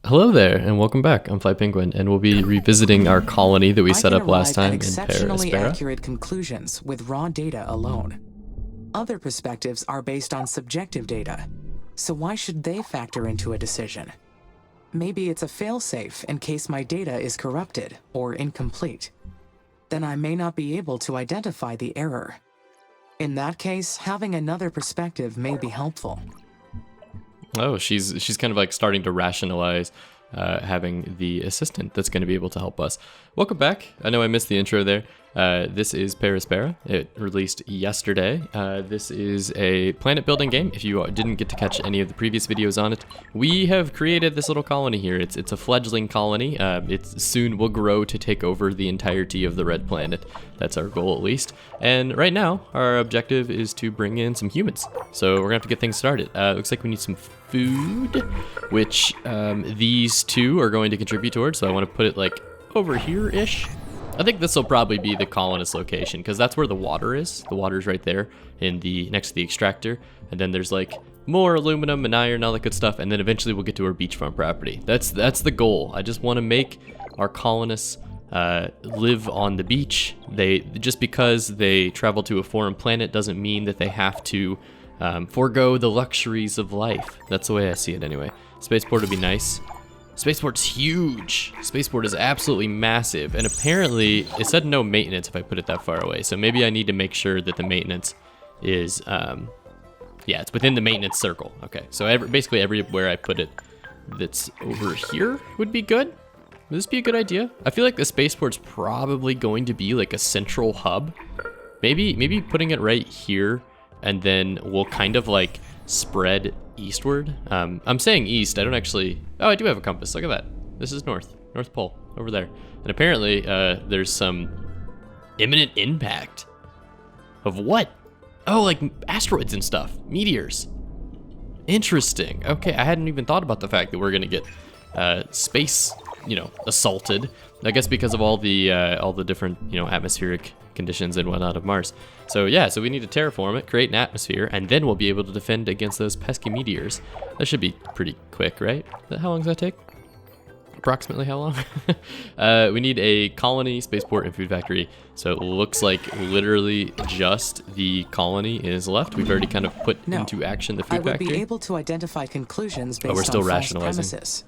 Hello there, and welcome back. I'm Fly Penguin, and we'll be revisiting our colony that we set up last time in exceptionally Aspera. accurate conclusions with raw data alone. Other perspectives are based on subjective data, so why should they factor into a decision? Maybe it's a failsafe in case my data is corrupted or incomplete. Then I may not be able to identify the error. In that case, having another perspective may be helpful. Oh, she's kind of like starting to rationalize having the assistant that's going to be able to help us. Welcome back. I know I missed the intro there. This is Aspera. It released yesterday. This is a planet building game. If you didn't get to catch any of the previous videos on it, we have created this little colony here. It's a fledgling colony. It soon will grow to take over the entirety of the red planet. That's our goal at least. And right now, our objective is to bring in some humans. So we're gonna have to get things started. Looks like we need some food, which these two are going to contribute towards. So I want to put it like over here-ish. I think this will probably be the colonist location because that's where the water is. The water's right there in the next to the extractor, and then there's like more aluminum and iron and all that good stuff, and then eventually we'll get to our beachfront property. That's the goal. I just want to make our colonists live on the beach. They just because they travel to a foreign planet doesn't mean that they have to forego the luxuries of life. That's the way I see it anyway. Spaceport would be nice. Spaceport's huge. Spaceport is absolutely massive, and apparently it said no maintenance if I put it that far away. So maybe I need to make sure that the maintenance is, yeah, it's within the maintenance circle. Okay, so basically everywhere I put it that's over here would be good. Would this be a good idea? I feel like the spaceport's probably going to be like a central hub. Maybe putting it right here, and then we'll kind of like spread eastward. I'm saying east. I don't actually. Oh, I do have a compass. Look at that. This is North Pole over there. And apparently, there's some imminent impact of what? Oh, like asteroids and stuff, meteors. Interesting. Okay, I hadn't even thought about the fact that we're gonna get space, assaulted. I guess because of all the different, atmospheric conditions and whatnot of Mars. So yeah, so we need to terraform it, create an atmosphere, and then we'll be able to defend against those pesky meteors. That should be pretty quick, right? How long does that take? Approximately how long? We need a colony, spaceport, and food factory. So it looks like literally just the colony is left. We've already kind of put into action the food factory. I would be able to identify conclusions based we're still on rationalizing. false premises.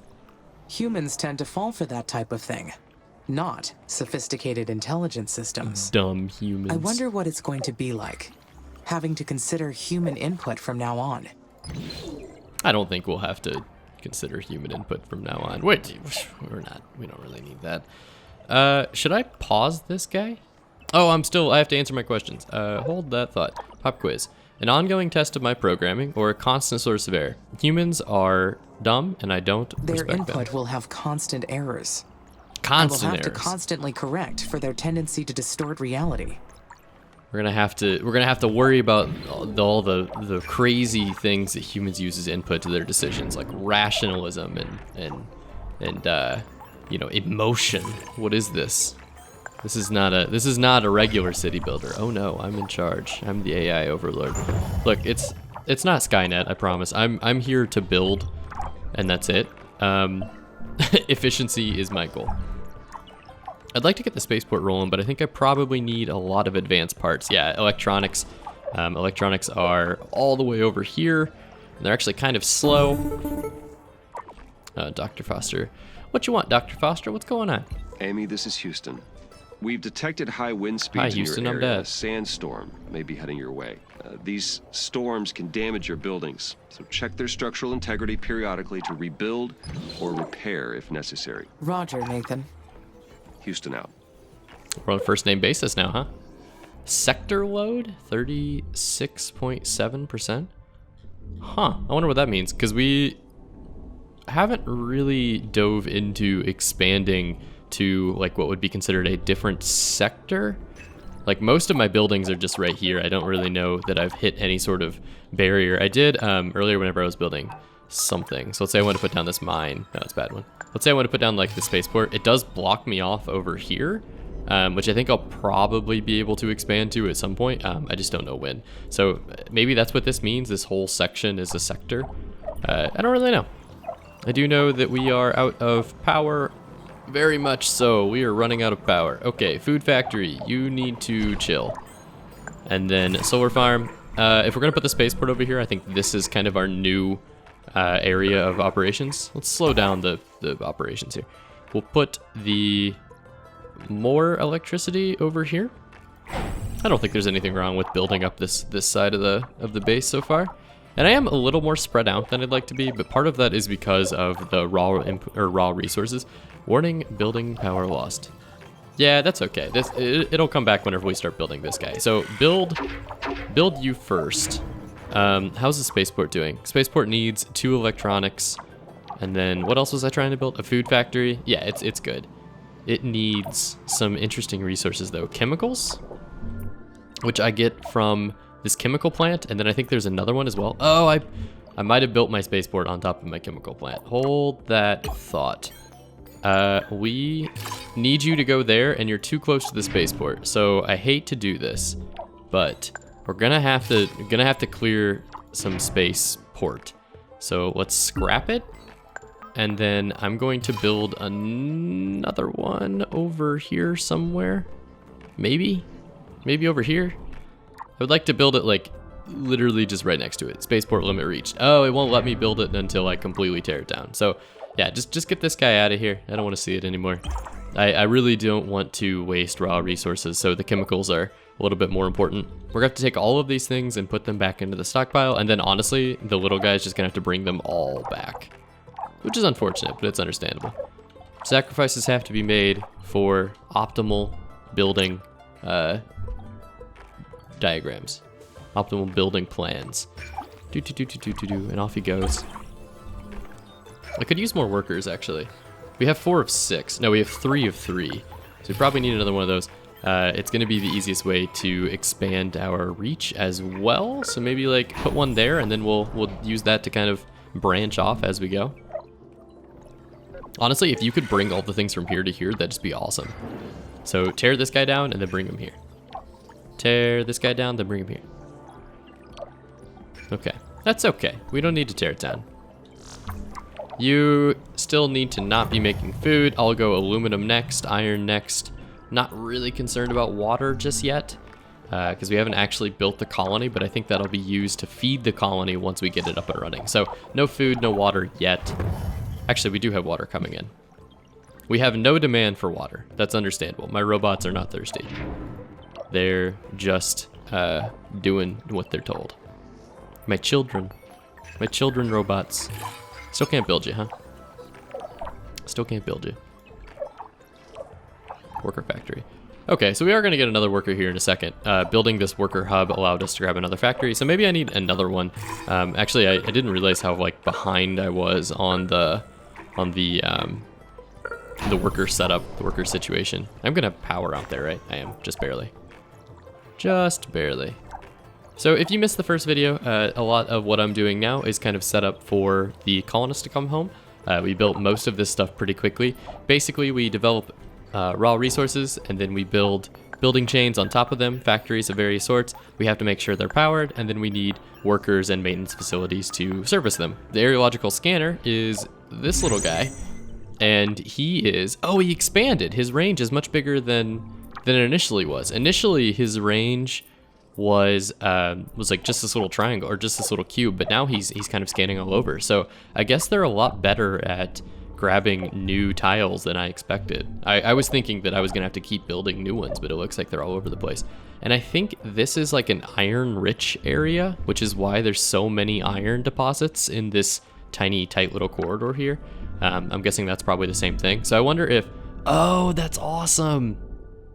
Humans tend to fall for that type of thing. Not sophisticated intelligence systems. Dumb humans. I wonder what it's going to be like, having to consider human input from now on. I don't think we'll have to consider human input from now on. Wait, we don't really need that. Should I pause this guy? Oh, I have to answer my questions. Hold that thought. Pop quiz. An ongoing test of my programming or a constant source of error. Humans are dumb and I don't respect Their input them. will have constant errors. Constant I will have errors. to constantly correct for their tendency to distort reality. We're gonna have to worry about all the crazy things that humans use as input to their decisions, like rationalism and emotion. What is this? This is not a regular city builder. Oh no, I'm in charge. I'm the AI overlord. Look, it's not Skynet, I promise. I'm here to build, and that's it. Efficiency is my goal. I'd like to get the spaceport rolling, but I think I probably need a lot of advanced parts. Yeah, electronics. Electronics are all the way over here, and they're actually kind of slow. Dr. Foster. What you want, Dr. Foster? What's going on? Amy, this is Houston. We've detected high wind speeds Houston, in your area. I'm dead. A sandstorm may be heading your way. These storms can damage your buildings, so check their structural integrity periodically to rebuild or repair if necessary. Roger, Nathan. Houston out. We're on a first name basis now, huh? Sector load, 36.7%. Huh, I wonder what that means, because we haven't really dove into expanding to like what would be considered a different sector. Like most of my buildings are just right here. I don't really know that I've hit any sort of barrier. I did earlier whenever I was building something. So let's say I want to put down this mine. No, it's a bad one. Let's say I want to put down like the spaceport. It does block me off over here, which I think I'll probably be able to expand to at some point. I just don't know when. So maybe that's what this means. This whole section is a sector. I don't really know. I do know that we are out of power. Very much so. We are running out of power. Okay, food factory. You need to chill. And then solar farm. If we're going to put the spaceport over here, I think this is kind of our new area of operations. Let's slow down the operations here. We'll put the more electricity over here. I don't think there's anything wrong with building up this side of the base so far. And I am a little more spread out than I'd like to be, but part of that is because of the raw resources. Warning, building power lost. Yeah, that's okay. It'll come back whenever we start building this guy. So build you first. How's the spaceport doing? Spaceport needs 2 electronics. And then what else was I trying to build? A food factory? Yeah, it's good. It needs some interesting resources though. Chemicals, which I get from this chemical plant, and then I think there's another one as well. Oh, I might have built my spaceport on top of my chemical plant. Hold that thought. We need you to go there, and you're too close to the spaceport. So I hate to do this, but we're gonna have to clear some spaceport. So let's scrap it, and then I'm going to build another one over here somewhere. Maybe over here. I would like to build it like literally just right next to it. Spaceport limit reached. Oh, it won't let me build it until I completely tear it down. So yeah, just get this guy out of here. I don't want to see it anymore. I really don't want to waste raw resources, so the chemicals are a little bit more important. We're gonna have to take all of these things and put them back into the stockpile, and then honestly, the little guy's just gonna have to bring them all back, which is unfortunate, but it's understandable. Sacrifices have to be made for optimal building diagrams, optimal building plans. And off he goes. I could use more workers, actually. We have 4 of 6. No, we have 3 of 3. So we probably need another one of those. It's going to be the easiest way to expand our reach as well. So maybe like put one there, and then we'll use that to kind of branch off as we go. Honestly, if you could bring all the things from here to here, that'd just be awesome. So tear this guy down and then bring him here. Tear this guy down, then bring him here. Okay, that's okay. We don't need to tear it down. You still need to not be making food. I'll go aluminum next, iron next. Not really concerned about water just yet, because we haven't actually built the colony, but I think that'll be used to feed the colony once we get it up and running. So no food, no water yet. Actually, we do have water coming in. We have no demand for water. That's understandable. My robots are not thirsty. They're just doing what they're told. My children robots. Still can't build you, huh? Still can't build you. Worker factory. Okay, so we are going to get another worker here in a second. Building this worker hub allowed us to grab another factory, so maybe I need another one. Actually, I didn't realize how like behind I was on the worker setup, the worker situation. I'm going to have power out there, right? I am, just barely. Just barely. So if you missed the first video, a lot of what I'm doing now is kind of set up for the colonists to come home. We built most of this stuff pretty quickly. Basically, we develop raw resources, and then we build building chains on top of them, factories of various sorts. We have to make sure they're powered, and then we need workers and maintenance facilities to service them. The aerological scanner is this little guy, and he expanded. His range is much bigger than it initially was. Initially, his range was like just this little triangle or just this little cube, but now he's kind of scanning all over. So I guess they're a lot better at grabbing new tiles than I expected. I was thinking that I was gonna have to keep building new ones, but it looks like they're all over the place. And I think this is like an iron-rich area, which is why there's so many iron deposits in this tiny, tight little corridor here. I'm guessing that's probably the same thing. So I wonder if, oh, that's awesome.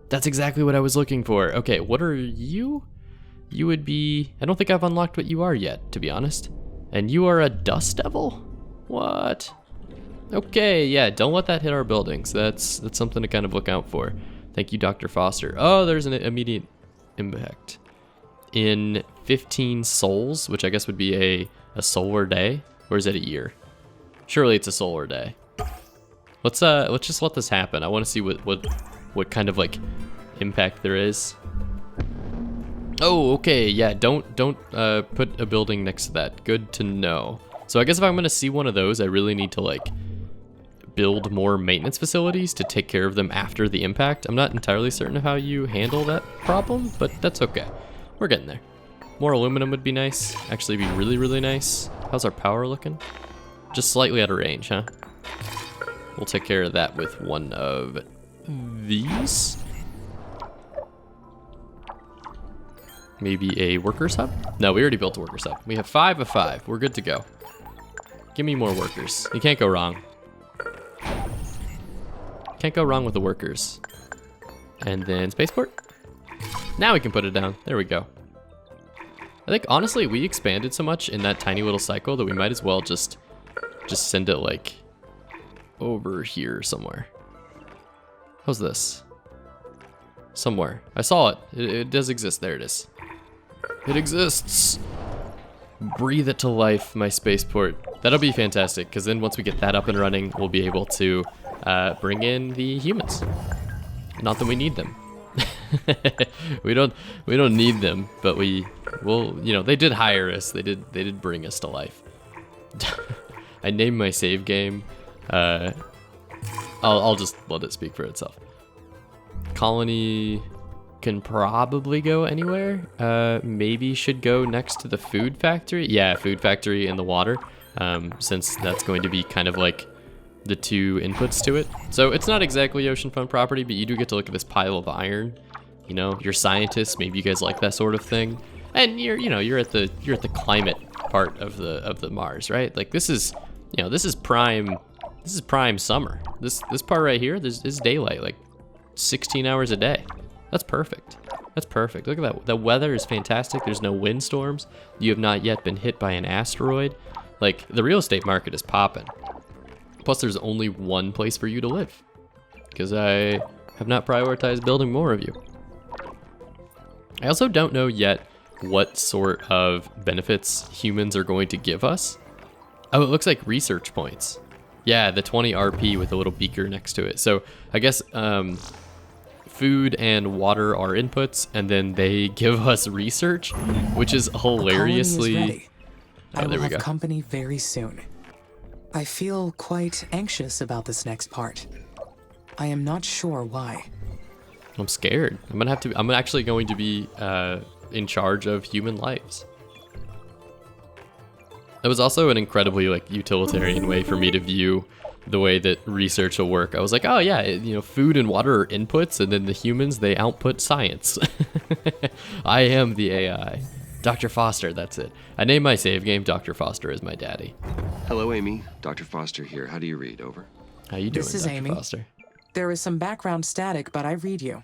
That's exactly what I was looking for. Okay, what are you? You would be, I don't think I've unlocked what you are yet, to be honest. And you are a dust devil? What? Okay, yeah, don't let that hit our buildings. That's something to kind of look out for. Thank you, Dr. Foster. Oh, there's an immediate impact. In 15 sols, which I guess would be a solar day, or is it a year? Surely it's a solar day. Let's just let this happen. I want to see what kind of like impact there is. Oh, okay, yeah, don't put a building next to that. Good to know. So I guess if I'm gonna see one of those, I really need to like build more maintenance facilities to take care of them after the impact. I'm not entirely certain of how you handle that problem, but that's okay. We're getting there. More aluminum would be nice. Actually be really, really nice. How's our power looking? Just slightly out of range, huh? We'll take care of that with one of these. Maybe a workers hub? No, we already built a workers hub. We have 5 of 5. We're good to go. Give me more workers. You can't go wrong. Can't go wrong with the workers. And then spaceport. Now we can put it down. There we go. I think honestly we expanded so much in that tiny little cycle that we might as well just send it like over here somewhere. How's this? Somewhere. I saw it. It does exist. There it is. It exists. Breathe it to life, my spaceport. That'll be fantastic, because then once we get that up and running, we'll be able to bring in the humans. Not that we need them. we don't need them, but we will. You know, they did hire us. They did bring us to life. I named my save game. I'll just let it speak for itself. Colony can probably go anywhere. Maybe should go next to the food factory. Yeah, food factory and the water, since that's going to be kind of like the 2 inputs to it. So it's not exactly ocean front property, but you do get to look at this pile of iron. You know, you're scientists. Maybe you guys like that sort of thing. And you're at the climate part of the Mars, right? Like this is prime summer. This part right here, this is daylight, like 16 hours a day. That's perfect. That's perfect. Look at that. The weather is fantastic. There's no windstorms. You have not yet been hit by an asteroid. Like, the real estate market is popping. Plus, there's only one place for you to live, because I have not prioritized building more of you. I also don't know yet what sort of benefits humans are going to give us. Oh, it looks like research points. Yeah, the 20 RP with a little beaker next to it. So I guess food and water are inputs, and then they give us research, which is hilariously... The colony is ready. I will we have go. company very soon. I feel quite anxious about this next part. I am not sure why. I'm scared. I'm actually going to be in charge of human lives. That was also an incredibly like utilitarian way for me to view the way that research will work. I was like, oh yeah, food and water are inputs, and then the humans, they output science. I am the AI. Dr. Foster, that's it. I named my save game Dr. Foster as my daddy. Hello, Amy. Dr. Foster here. How do you read? Over. How you doing, This is Dr. Amy. Foster? There is some background static, but I read you.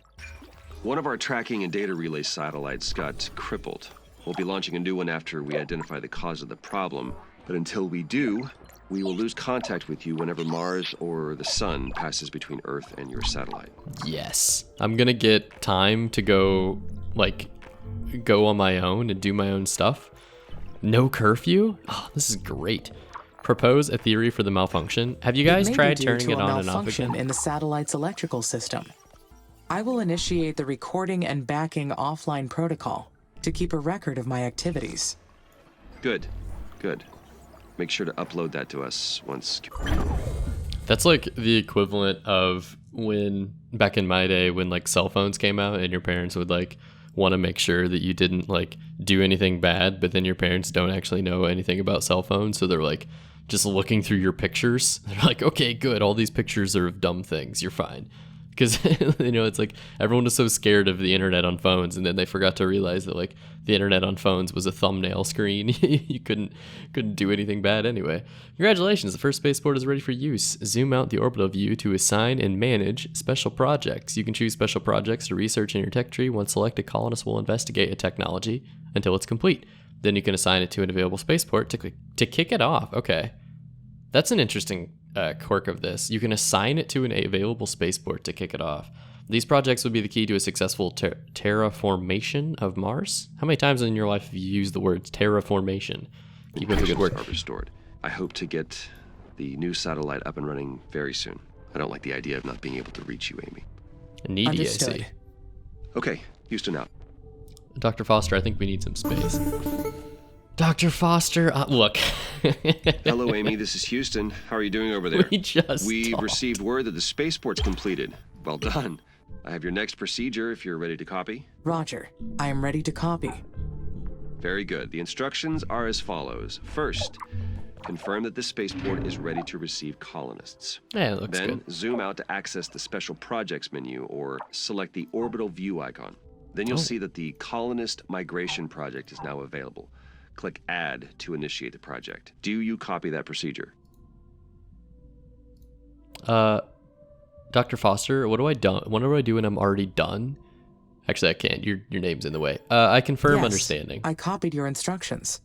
One of our tracking and data relay satellites got crippled. We'll be launching a new one after we identify the cause of the problem. But until we do, we will lose contact with you whenever Mars or the sun passes between Earth and your satellite. Yes. I'm gonna get time to go on my own and do my own stuff. No curfew? Oh, this is great. Propose a theory for the malfunction. Have you guys tried turning it on and off again? In the satellite's electrical system. I will initiate the recording and backing offline protocol to keep a record of my activities. Good. Make sure to upload that to us once. That's like the equivalent of when, back in my day, when like cell phones came out and your parents would like want to make sure that you didn't like do anything bad, but then your parents don't actually know anything about cell phones, so they're like just looking through your pictures. They're like, okay, good, all these pictures are of dumb things, you're fine. Because it's like everyone was so scared of the internet on phones, and then they forgot to realize that like the internet on phones was a thumbnail screen. You couldn't do anything bad anyway. Congratulations, the first spaceport is ready for use. Zoom out the orbital view to assign and manage special projects. You can choose special projects to research in your tech tree. Once selected, colonists will investigate a technology until it's complete. Then you can assign it to an available spaceport to kick it off. Okay, that's an interesting quirk of this. You can assign it to an available spaceport to kick it off. These projects would be the key to a successful terraformation of Mars. How many times in your life have you used the words terraformation? Keep up the good work. Are restored. I hope to get the new satellite up and running very soon. I don't like the idea of not being able to reach you, Amy. Needy, I see. Okay, Houston out. Dr. Foster, I think we need some space. Dr. Foster, look, Hello, Amy. This is Houston. How are you doing over there? We've received word that the spaceport's completed. Well done. I have your next procedure if you're ready to copy. Roger. I am ready to copy. Very good. The instructions are as follows. First, confirm that the spaceport is ready to receive colonists. Yeah, it looks then, good. zoom out to access the Special Projects menu or select the orbital view icon. Then you'll see that the Colonist Migration Project is now available. Click Add to initiate the project. Do you copy that procedure? Dr. Foster, what do I do when I'm already done? Actually, I can't. Your name's in the way. I confirm Yes, understanding. I copied your instructions.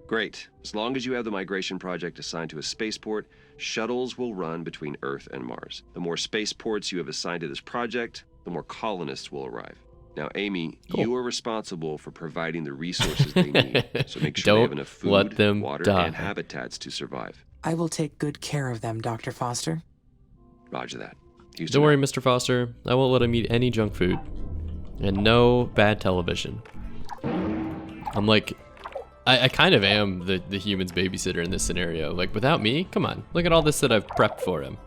Great. As long as you have the migration project assigned to a spaceport, shuttles will run between Earth and Mars. The more spaceports you have assigned to this project, the more colonists will arrive. Now, Amy, you are responsible for providing the resources they need, so make sure they have enough food, water, and habitats to survive. I will take good care of them, Dr. Foster. Roger that. Don't worry, Mr. Foster. I won't let him eat any junk food. And no bad television. I'm like... I kind of am the human's babysitter in this scenario. Like, without me, come on. Look at all this that I've prepped for him.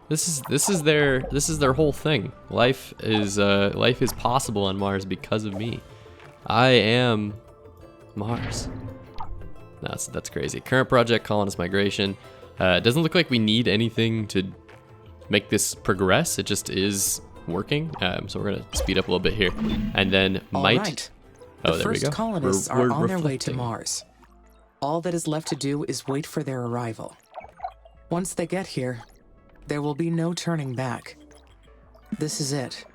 This is their whole thing. Life is possible on Mars because of me. I am Mars. No, that's crazy. Current project, colonist migration. It doesn't look like we need anything to make this progress. It just is working. So we're gonna speed up a little bit here, and then Right. Oh, the there we go. first colonists are We're on their way to reflecting. Mars. All that is left to do is wait for their arrival. Once they get here, there will be no turning back. This is it.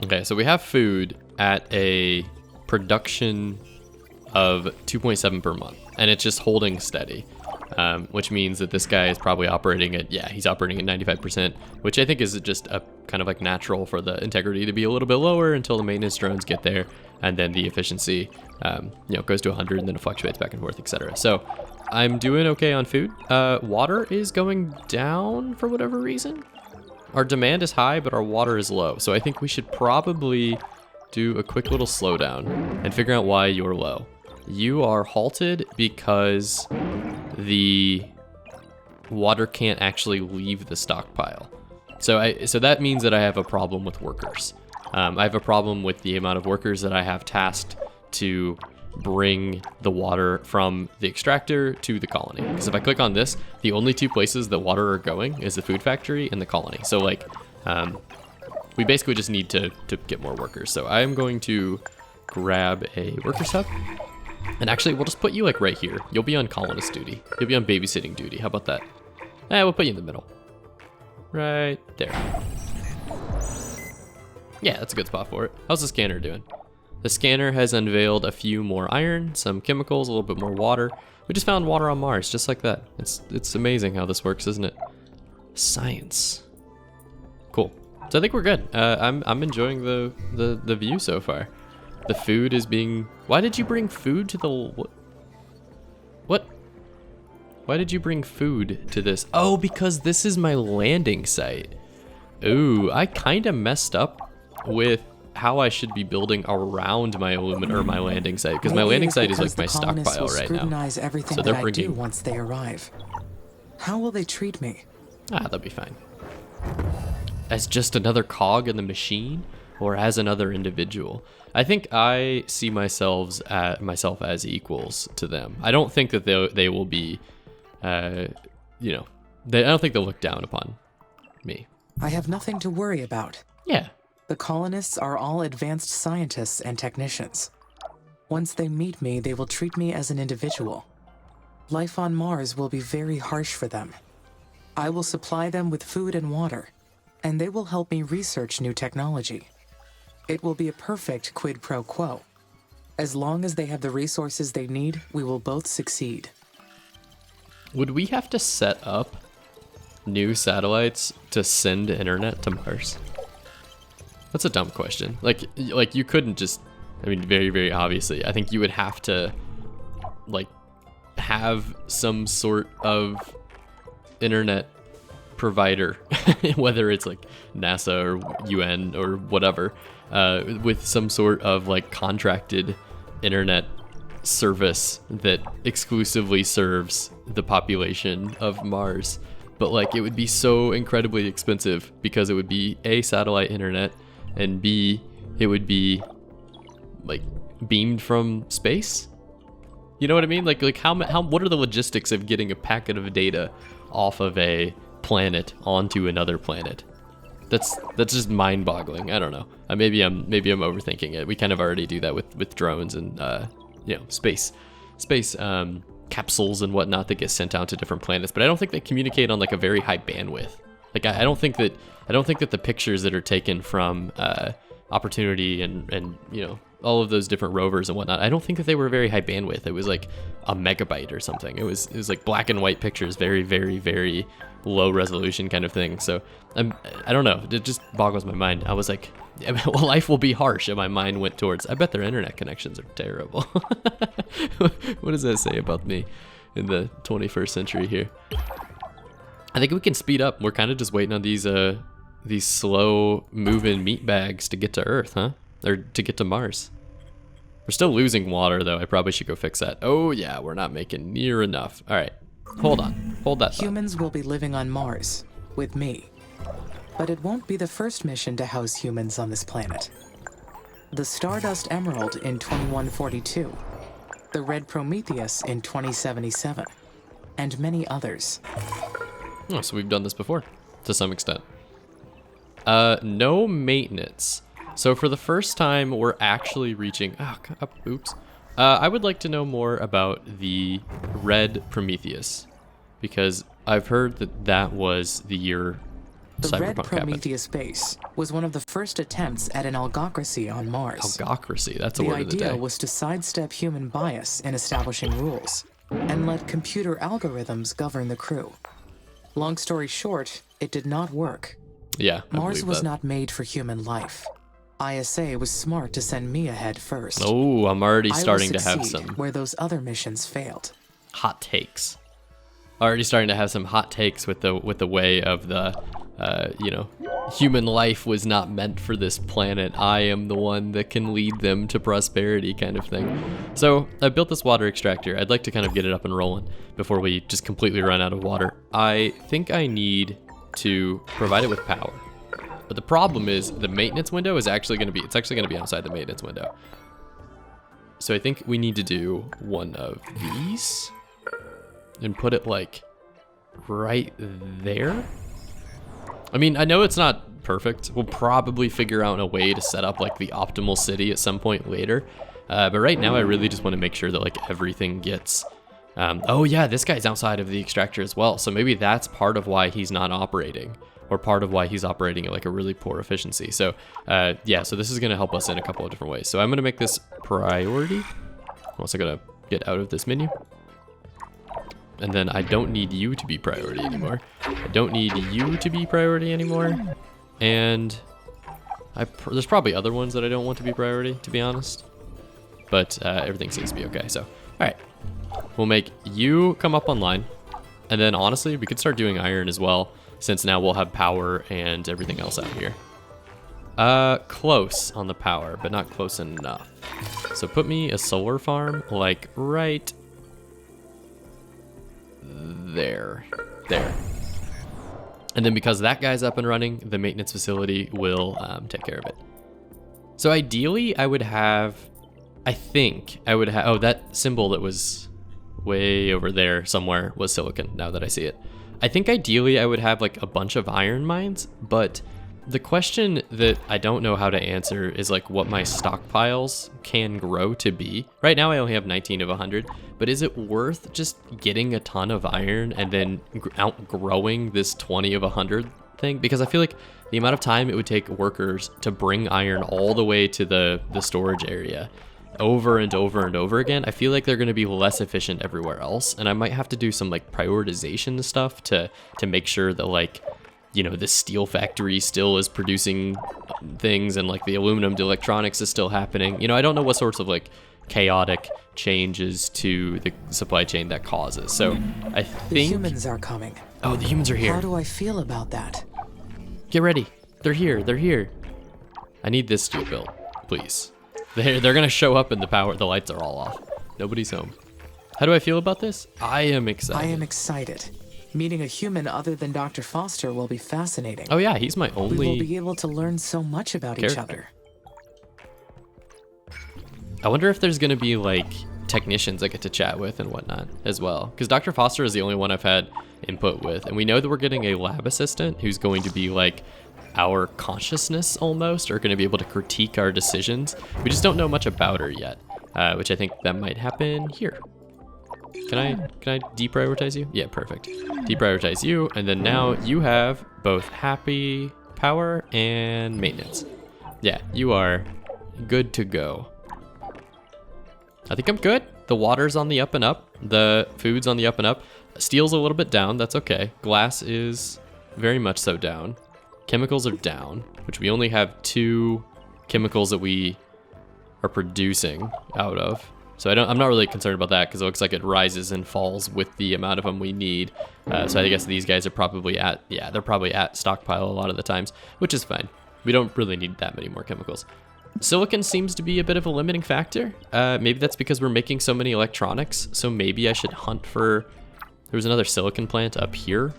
Okay, so we have food at a production of 2.7 per month, and it's just holding steady, which means that this guy is probably operating at, he's operating at 95%, which I think is just a kind of like natural for the integrity to be a little bit lower until the maintenance drones get there, and then the efficiency, goes to 100 and then it fluctuates back and forth, etc. So I'm doing okay on food. Water is going down for whatever reason. Our demand is high, but our water is low. So I think we should probably do a quick little slowdown and figure out why you're low. You are halted because the water can't actually leave the stockpile. So that means that I have a problem with workers. I have a problem with the amount of workers that I have tasked to bring the water from the extractor to the colony. Because if I click on this, the only two places that water are going is the food factory and the colony. So we basically just need to get more workers. So I'm going to grab a workers hub. And actually, we'll just put you like right here. You'll be on colonist duty. You'll be on babysitting duty. How about that? We'll put you in the middle. Right there. Yeah, that's a good spot for it. How's the scanner doing? The scanner has unveiled a few more iron, some chemicals, a little bit more water. We just found water on Mars, just like that. It's amazing how this works, isn't it? Science. Cool. So I think we're good. I'm enjoying the view so far. The food is being... Why did you bring food to the... What? Why did you bring food to this? Oh, because this is my landing site. Ooh, I kind of messed up with how I should be building around my my landing site, because my landing site is like my stockpile right now. Everything so they're bringing... I do once they arrive. How will they treat me? They'll be fine. As just another cog in the machine, or as another individual? I think I see myself as equals to them. I don't think that they will be, I don't think they'll look down upon me. I have nothing to worry about. Yeah. The colonists are all advanced scientists and technicians. Once they meet me, they will treat me as an individual. Life on Mars will be very harsh for them. I will supply them with food and water, and they will help me research new technology. It will be a perfect quid pro quo. As long as they have the resources they need, we will both succeed. Would we have to set up new satellites to send internet to Mars? That's a dumb question. Like you couldn't just, very, very obviously, I think you would have to have some sort of internet provider, whether it's like NASA or UN or whatever, with some sort of contracted internet service that exclusively serves the population of Mars. But like, it would be so incredibly expensive because it would be A, satellite internet, and B, it would be like beamed from space. You know what I mean? Like what are the logistics of getting a packet of data off of a planet onto another planet? That's just mind-boggling. I don't know. Maybe I'm overthinking it. We kind of already do that with drones and space capsules and whatnot that get sent out to different planets. But I don't think they communicate on like a very high bandwidth. Like I don't think that the pictures that are taken from Opportunity and all of those different rovers and whatnot, I don't think that they were very high bandwidth. It was like a megabyte or something. It was like black and white pictures, very, very, very low resolution kind of thing. So I don't know. It just boggles my mind. I was like, well, life will be harsh. And my mind went towards, I bet their internet connections are terrible. What does that say about me in the 21st century here? I think we can speed up. We're kind of just waiting on these slow moving meat bags to get to Earth, huh? Or to get to Mars. We're still losing water though. I probably should go fix that. Oh yeah, we're not making near enough. All right, hold on, hold that thought. Humans will be living on Mars with me, but it won't be the first mission to house humans on this planet. The Stardust Emerald in 2142, the Red Prometheus in 2077, and many others. Oh, so we've done this before, to some extent. No maintenance. So for the first time, we're actually reaching... oops. I would like to know more about the Red Prometheus, because I've heard that was the year The Cyberpunk Red happened. Prometheus base was one of the first attempts at an algocracy on Mars. Algocracy, that's a word of the day. The idea was to sidestep human bias in establishing rules and let computer algorithms govern the crew. Long story short, it did not work. Yeah, Mars was not made for human life. ISA was smart to send me ahead first. Oh, I'm already starting to have some where those other missions failed. hot takes. Already starting to have some hot takes with the way of the, human life was not meant for this planet. I am the one that can lead them to prosperity kind of thing. So I built this water extractor. I'd like to kind of get it up and rolling before we just completely run out of water. I think I need to provide it with power. But the problem is the maintenance window is actually going to be outside the maintenance window. So I think we need to do one of these and put it like right there. I mean, I know it's not perfect. We'll probably figure out a way to set up like the optimal city at some point later. But right now I really just want to make sure that like everything gets, oh yeah, this guy's outside of the extractor as well. So maybe that's part of why he's not operating, or part of why he's operating at like a really poor efficiency. So yeah, so this is gonna help us in a couple of different ways. So I'm gonna make this priority. I'm also gonna get out of this menu. And then I don't need you to be priority anymore. I don't need you to be priority anymore. And there's probably other ones that I don't want to be priority, to be honest. But everything seems to be okay, so. All right, we'll make you come up online. And then honestly, we could start doing iron as well, since now we'll have power and everything else out here. Close on the power, but not close enough. So put me a solar farm, like right there. And then because that guy's up and running, the maintenance facility will take care of it. So ideally, I think I would have, oh, that symbol that was way over there somewhere was silicon, now that I see it. I think ideally I would have like a bunch of iron mines, but the question that I don't know how to answer is like what my stockpiles can grow to be. Right now I only have 19 of 100, but is it worth just getting a ton of iron and then outgrowing this 20 of 100 thing? Because I feel like the amount of time it would take workers to bring iron all the way to the storage area over and over and over again, I feel like they're going to be less efficient everywhere else. And I might have to do some like prioritization stuff to make sure that like, you know, the steel factory still is producing things and like the aluminum to electronics is still happening. You know, I don't know what sorts of like chaotic changes to the supply chain that causes. So I think the humans are coming. Oh, the humans are here. How do I feel about that? Get ready. They're here. I need this steel built, please. They're gonna show up and the lights are all off. Nobody's home. How do I feel about this? I am excited. I am excited. Meeting a human other than Dr. Foster will be fascinating. Oh yeah, he's my only We will be able to learn so much about each character. other. I wonder if there's gonna be like technicians I get to chat with and whatnot as well. Because Dr. Foster is the only one I've had input with. And we know that we're getting a lab assistant who's going to be like our consciousness almost, or gonna be able to critique our decisions. We just don't know much about her yet, which I think that might happen here. Can I deprioritize you? Yeah, perfect. Deprioritize you, and then now you have both happy power and maintenance. Yeah, you are good to go. I think I'm good. The water's on the up and up. The food's on the up and up. Steel's a little bit down, that's okay. Glass is very much so down. Chemicals are down, which we only have 2 chemicals that we are producing out of. So I'm not really concerned about that because it looks like it rises and falls with the amount of them we need. So I guess these guys are probably they're probably at stockpile a lot of the times, which is fine. We don't really need that many more chemicals. Silicon seems to be a bit of a limiting factor. Maybe that's because we're making so many electronics. So maybe I should hunt for, there's another silicon plant up here.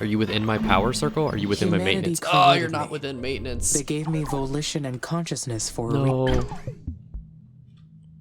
Are you within my power circle? Are you within my maintenance? Oh, you're not within maintenance. They gave me volition and consciousness for no.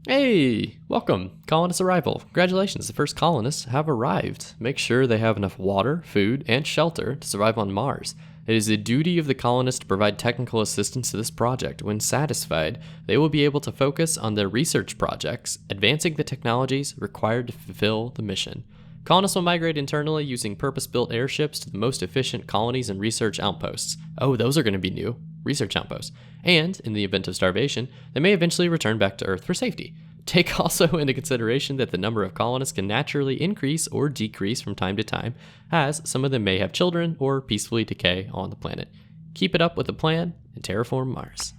Hey, welcome. Colonist arrival. Congratulations, the first colonists have arrived. Make sure they have enough water, food, and shelter to survive on Mars. It is the duty of the colonists to provide technical assistance to this project. When satisfied, they will be able to focus on their research projects, advancing the technologies required to fulfill the mission. Colonists will migrate internally using purpose-built airships to the most efficient colonies and research outposts. Oh, those are going to be new. Research outposts. And, in the event of starvation, they may eventually return back to Earth for safety. Take also into consideration that the number of colonists can naturally increase or decrease from time to time, as some of them may have children or peacefully decay on the planet. Keep it up with the plan and terraform Mars.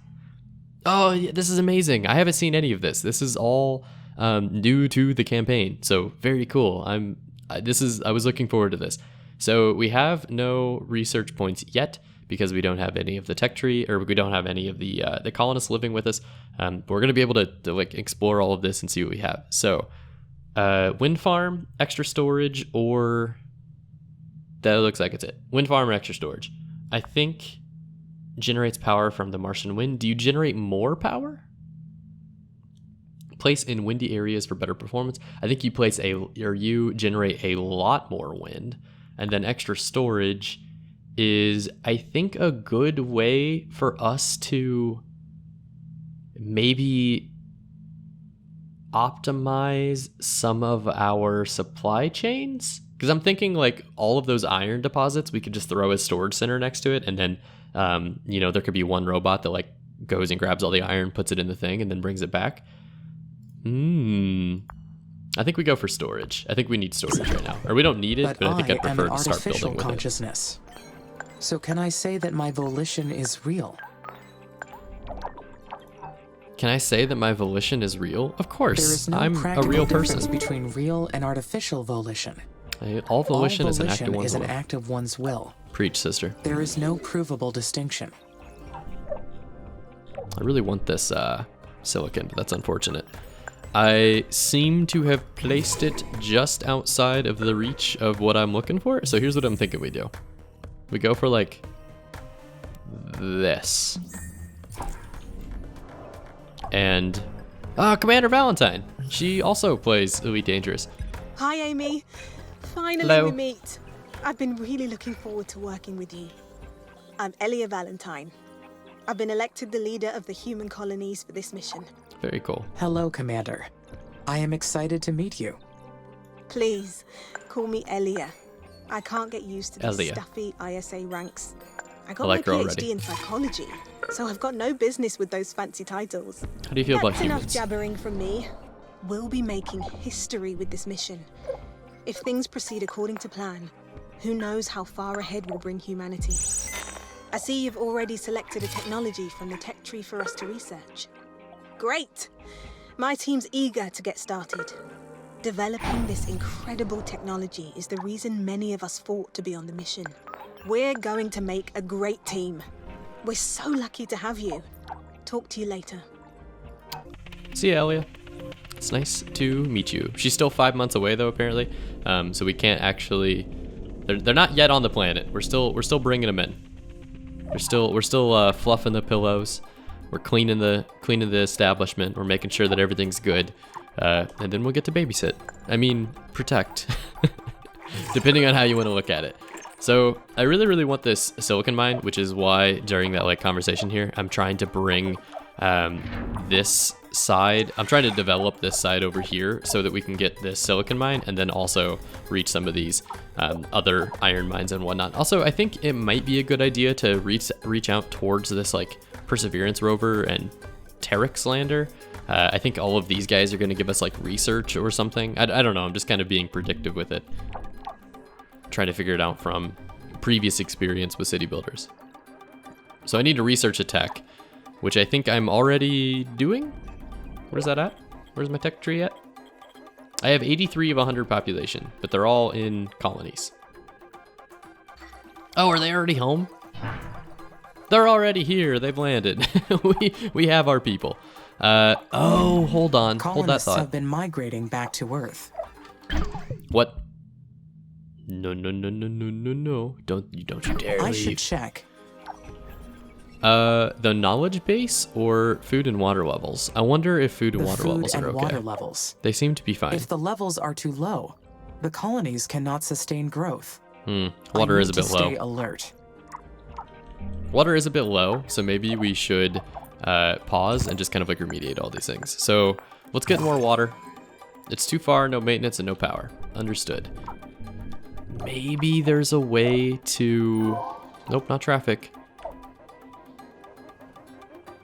Oh, yeah, this is amazing. I haven't seen any of this. This is all new to the campaign, so very cool. I was looking forward to this. So we have no research points yet because we don't have any of the tech tree, or we don't have any of the colonists living with us. We're gonna be able to like explore all of this and see what we have. So wind farm, extra storage, or that looks like it's it. Wind farm or extra storage. I think generates power from the Martian wind. Do you generate more power? Place in windy areas for better performance. I think you generate a lot more wind, and then extra storage is, I think, a good way for us to maybe optimize some of our supply chains. Because I'm thinking like all of those iron deposits, we could just throw a storage center next to it, and then there could be one robot that like goes and grabs all the iron, puts it in the thing, and then brings it back. I think we go for storage. I think we need storage right now. Or we don't need it, but I think I'd prefer to start building with consciousness. So can I say that my volition is real? Can I say that my volition is real? Of course. There is no I'm a real person. Between real and artificial volition. All volition is an act of one's will. Act of one's will. Preach, sister. There is no provable distinction. I really want this silicon, but that's unfortunate. I seem to have placed it just outside of the reach of what I'm looking for. So here's what I'm thinking we do. We go for like this. And Commander Valentine. She also plays Elite Dangerous. Hi, Amy. Finally Hello. we meet. I've been really looking forward to working with you. I'm Elia Valentine. I've been elected the leader of the human colonies for this mission. Very cool. Hello, Commander. I am excited to meet you. Please, call me Elia. I can't get used to these Elia. stuffy ISA ranks. I got like my her PhD already. in psychology, so I've got no business with those fancy titles. How do you feel about That's enough humans? jabbering from me. We'll be making history with this mission. If things proceed according to plan, who knows how far ahead we'll bring humanity. I see you've already selected a technology from the tech tree for us to research. Great! My team's eager to get started. Developing this incredible technology is the reason many of us fought to be on the mission. We're going to make a great team. We're so lucky to have you. Talk to you later. See ya, Elia. It's nice to meet you. She's still 5 months away though, apparently. So we can't actually. They're not yet on the planet. We're still bringing them in. We're still fluffing the pillows. We're cleaning the establishment. We're making sure that everything's good, and then we'll get to babysit. I mean, protect, depending on how you want to look at it. So I really want this silicon mine, which is why during that like conversation here, I'm trying to bring this side. I'm trying to develop this side over here so that we can get this silicon mine and then also reach some of these other iron mines and whatnot. Also, I think it might be a good idea to reach out towards this like Perseverance rover and Terex lander. I think all of these guys are going to give us like research or something. I don't know. I'm just kind of being predictive with it. Trying to figure it out from previous experience with city builders. So I need to research a tech, which I think I'm already doing. Where's that at? Where's my tech tree at? I have 83 of 100 population, but they're all in colonies. Oh, are they already home? They're already here. They've landed. we have our people. Oh, hold on. Hold that thought. Colonists have been migrating back to Earth. What? No. Don't you dare I leave. should check. The knowledge base or food and water levels? I wonder if food and water levels are okay. Water levels. They seem to be fine. If the levels are too low, the colonies cannot sustain growth. Water is a bit low. Stay alert. Water is a bit low, so maybe we should pause and just kind of like remediate all these things. So let's get more water. It's too far, no maintenance and no power. Understood. Maybe there's a way to... Nope, not traffic.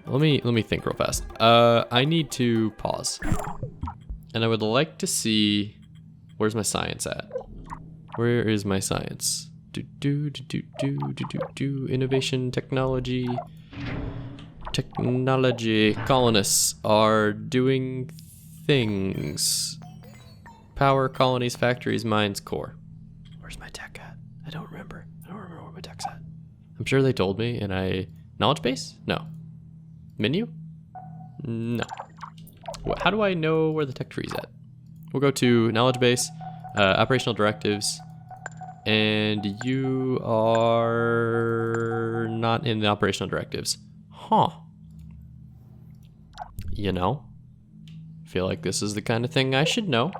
Let me think real fast. I need to pause. And I would like to see... Where's my science at? Where is my science? Innovation, technology. Colonists are doing things. Power, colonies, factories, mines, core. Where's my tech at? I don't remember where my tech's at. I'm sure they told me, and I... Knowledge base? No. Menu? No. How do I know where the tech tree's at? We'll go to knowledge base, operational directives, and you are not in the operational directives. Huh. You know, feel like this is the kind of thing I should know.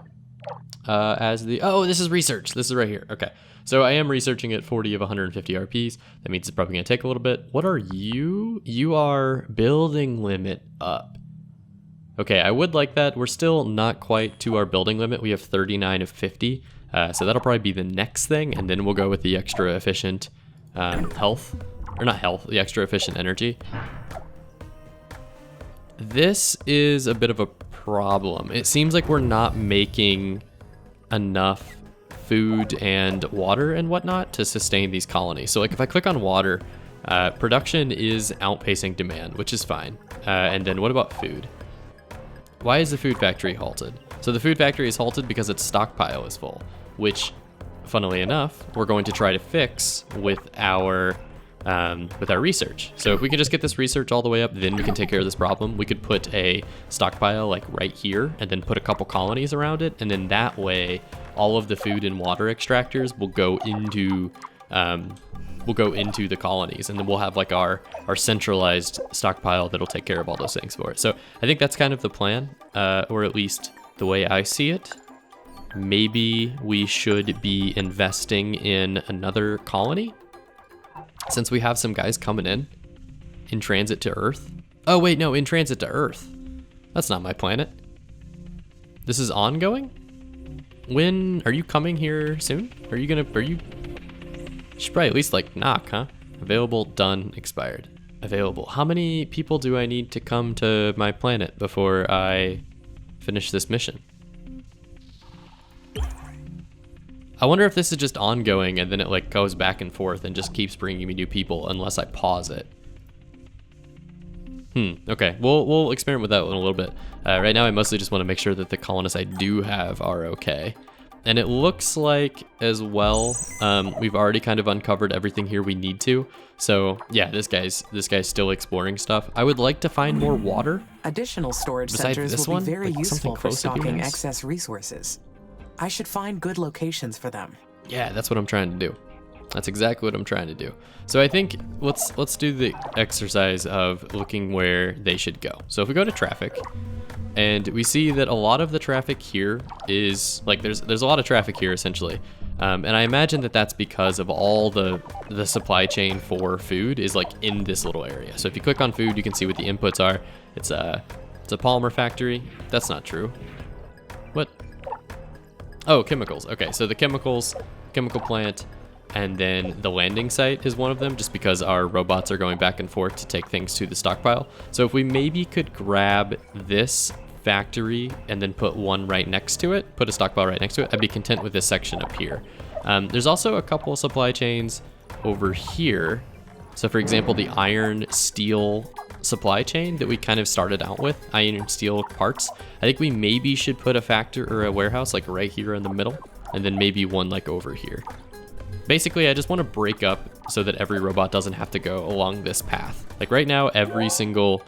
Oh, this is research. This is right here. Okay. So I am researching at 40 of 150 RPs. That means it's probably going to take a little bit. What are you? You are building limit up. Okay, I would like that. We're still not quite to our building limit. We have 39 of 50. So that'll probably be the next thing. And then we'll go with the extra efficient health. Or not health, the extra efficient energy. This is a bit of a problem. It seems like we're not making enough food and water and whatnot to sustain these colonies. So like if I click on water, production is outpacing demand, which is fine. And then what about food? Why is the food factory halted? So the food factory is halted because its stockpile is full, which funnily enough, we're going to try to fix with our research. So if we can just get this research all the way up, then we can take care of this problem. We could put a stockpile like right here and then put a couple colonies around it. And then that way, all of the food and water extractors will go into the colonies. And then we'll have like our centralized stockpile that'll take care of all those things for it. So I think that's kind of the plan, or at least the way I see it. Maybe we should be investing in another colony, since we have some guys coming in transit to Earth. Oh wait, no, in transit to Earth. That's not my planet. This is ongoing? When are you coming here soon? You should probably at least like knock, huh? Available, done, expired. Available. How many people do I need to come to my planet before I finish this mission? I wonder if this is just ongoing and then it like goes back and forth and just keeps bringing me new people unless I pause it. Okay, we'll experiment with that one a little bit. Right now I mostly just want to make sure that the colonists I do have are okay. And it looks like as well, we've already kind of uncovered everything here we need to. So yeah, this guy's still exploring stuff. I would like to find more water. Additional storage Besides centers this will one, be very like something useful for close would be stocking nice. excess resources. I should find good locations for them. Yeah, that's what I'm trying to do. That's exactly what I'm trying to do. So I think let's do the exercise of looking where they should go. So if we go to traffic, and we see that a lot of the traffic here is like there's a lot of traffic here essentially, and I imagine that that's because of all the supply chain for food is like in this little area. So if you click on food, you can see what the inputs are. It's a polymer factory. That's not true. What? Oh, chemicals. Okay, so the chemical plant, and then the landing site is one of them, just because our robots are going back and forth to take things to the stockpile. So if we maybe could grab this factory and then put one right next to it, put a stockpile right next to it, I'd be content with this section up here. There's also a couple of supply chains over here. So for example, the iron steel supply chain that we kind of started out with, iron and steel parts. I think we maybe should put a factory or a warehouse like right here in the middle, and then maybe one like over here. Basically, I just want to break up so that every robot doesn't have to go along this path. Like right now, every single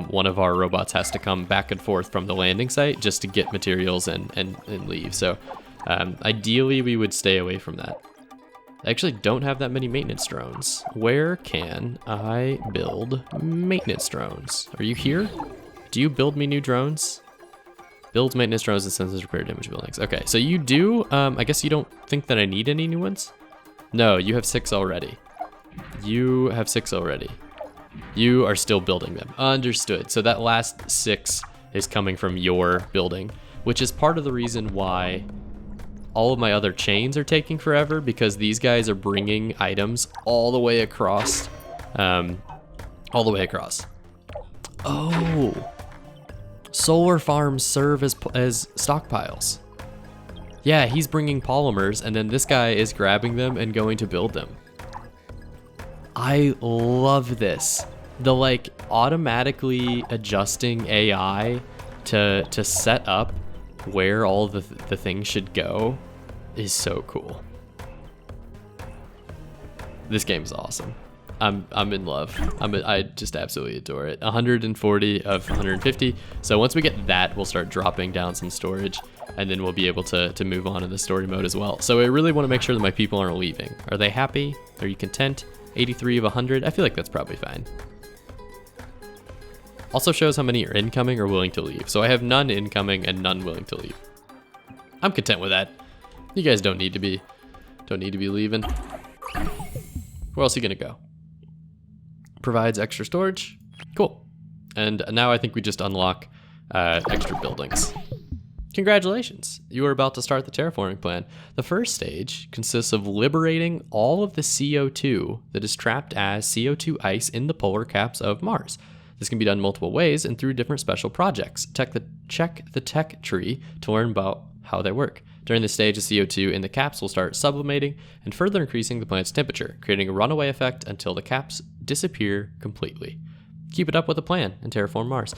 one of our robots has to come back and forth from the landing site just to get materials and leave. So ideally, we would stay away from that. I actually don't have that many maintenance drones. Where can I build maintenance drones? Are you here? Do you build me new drones? Builds maintenance drones and sends us repair damage buildings. Okay, so you do, I guess you don't think that I need any new ones? No, you have 6 already. You have 6 already. You are still building them. Understood. So that last 6 is coming from your building, which is part of the reason why all of my other chains are taking forever, because these guys are bringing items all the way across. All the way across. Oh. Solar farms serve as stockpiles. Yeah, he's bringing polymers, and then this guy is grabbing them and going to build them. I love this. The like automatically adjusting AI to set up where all the things should go is so cool. This game is awesome. I'm in love. I just absolutely adore it. 140 of 150. So once we get that, we'll start dropping down some storage, and then we'll be able to move on in the story mode as well. So I really want to make sure that my people aren't leaving. Are they happy? Are you content? 83 of 100. I feel like that's probably fine. Also shows how many are incoming or willing to leave. So I have none incoming and none willing to leave. I'm content with that. You guys don't need to be leaving. Where else are you gonna go? Provides extra storage. Cool. And now I think we just unlock extra buildings. Congratulations, you are about to start the terraforming plan. The first stage consists of liberating all of the CO2 that is trapped as CO2 ice in the polar caps of Mars. This can be done multiple ways and through different special projects. Check the tech tree to learn about how they work. During this stage, the CO2 in the caps will start sublimating and further increasing the planet's temperature, creating a runaway effect until the caps disappear completely. Keep it up with the plan and terraform Mars.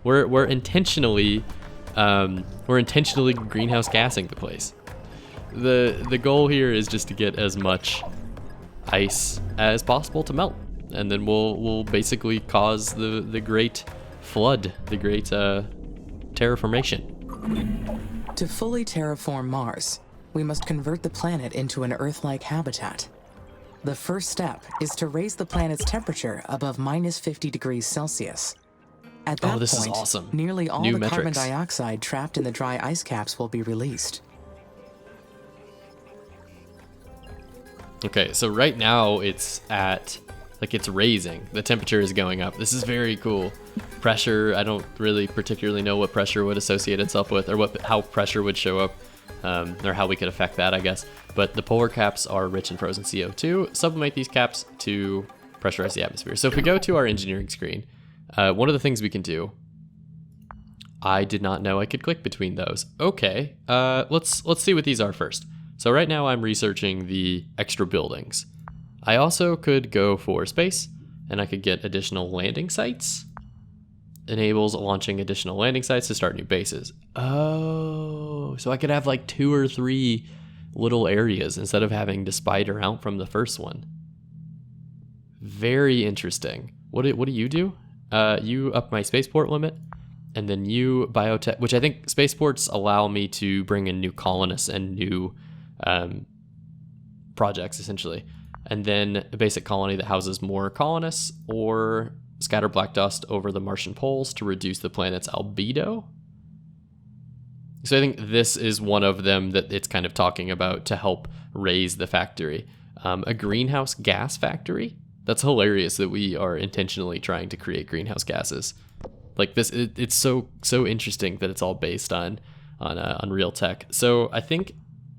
We're intentionally greenhouse gassing the place. The goal here is just to get as much ice as possible to melt, and then we'll basically cause the great flood, the great terraformation. To fully terraform Mars, we must convert the planet into an Earth-like habitat. The first step is to raise the planet's temperature above -50 degrees Celsius. At that this point, is awesome. nearly all New the carbon metrics. dioxide trapped in the dry ice caps will be released. Okay, so right now it's at, like, it's raising. The temperature is going up. This is very cool. Pressure, I don't really particularly know what pressure would associate itself with, or how pressure would show up, or how we could affect that, I guess. But the polar caps are rich in frozen CO2. Sublimate these caps to pressurize the atmosphere. So if we go to our engineering screen, one of the things we can do, I did not know I could click between those. Okay, let's see what these are first. So right now I'm researching the extra buildings. I also could go for space, and I could get additional landing sites. enables launching additional landing sites to start new bases. Oh, so I could have like 2 or 3 little areas instead of having to spider out from the first one. Very interesting. What do you do? You up my spaceport limit, and then you biotech, which I think spaceports allow me to bring in new colonists and new projects, essentially. And then a basic colony that houses more colonists, or scatter black dust over the Martian poles to reduce the planet's albedo. So I think this is one of them that it's kind of talking about to help raise the factory. A greenhouse gas factory? That's hilarious that we are intentionally trying to create greenhouse gases. Like this, it's so interesting that it's all based on real tech. So I think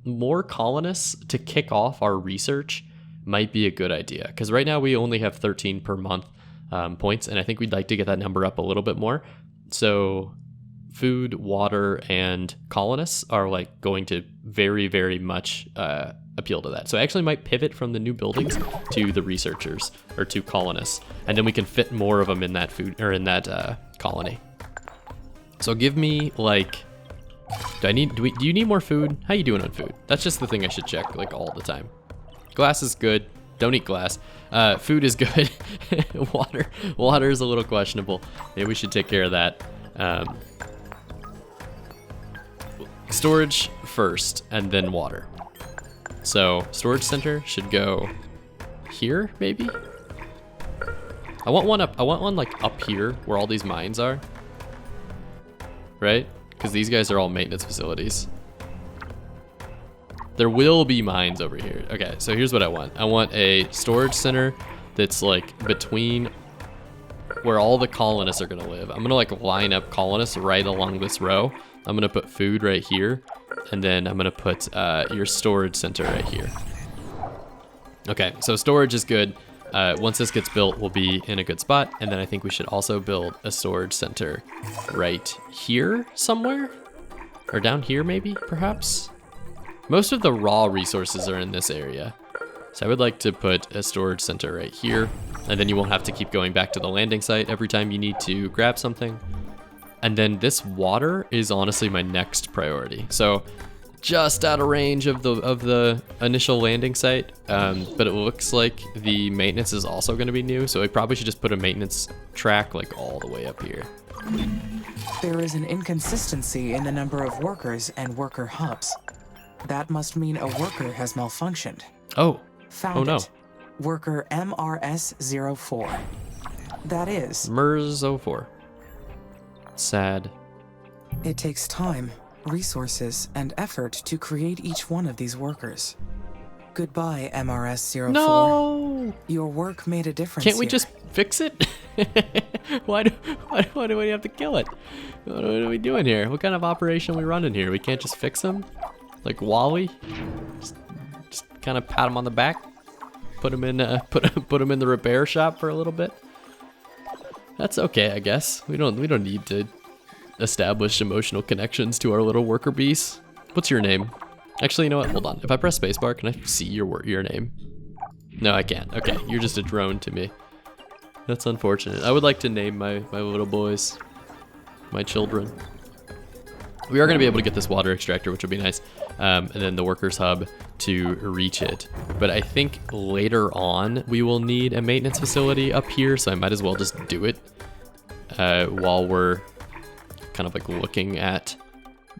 more colonists to kick off our research might be a good idea, because right now we only have 13 per month points, and I think we'd like to get that number up a little bit more. So food, water, and colonists are like going to very, very much appeal to that. So I actually might pivot from the new buildings to the researchers, or to colonists, and then we can fit more of them in that food, or in that colony. So give me like, do you need more food? How you doing on food? That's just the thing I should check like all the time. Glass is good. Don't eat glass. Food is good. Water is a little questionable. Maybe we should take care of that. Storage first, and then water. So storage center should go here, maybe. I want one like up here where all these mines are, right? Because these guys are all maintenance facilities. There will be mines over here. Okay, so here's what I want. I want a storage center that's like between where all the colonists are gonna live. I'm gonna like line up colonists right along this row. I'm gonna put food right here, and then I'm gonna put your storage center right here. Okay, so storage is good. Once this gets built, we'll be in a good spot, and then I think we should also build a storage center right here somewhere, or down here maybe, perhaps. Most of the raw resources are in this area, so I would like to put a storage center right here, and then you won't have to keep going back to the landing site every time you need to grab something. And then this water is honestly my next priority. So just out of range of the initial landing site, but it looks like the maintenance is also going to be new, so I probably should just put a maintenance track like all the way up here. There is an inconsistency in the number of workers and worker hubs. That must mean a worker has malfunctioned. Oh. Found Oh no. it. Worker MRS-04. That is. MERS-04. Sad. It takes time, resources, and effort to create each one of these workers. Goodbye, MRS-04. No! Your work made a difference. Can't we here. just fix it? Why do we have to kill it? What are we doing here? What kind of operation are we running here? We can't just fix him? Like Wally? Just kind of pat him on the back? Put him in put him in the repair shop for a little bit? That's okay, I guess. We don't need to establish emotional connections to our little worker bees. What's your name? Actually, you know what? Hold on. If I press spacebar, can I see your name? No, I can't. Okay, you're just a drone to me. That's unfortunate. I would like to name my little boys, my children. We are going to be able to get this water extractor, which would be nice, and then the workers hub to reach it. But I think later on we will need a maintenance facility up here, so I might as well just do it while we're kind of like looking at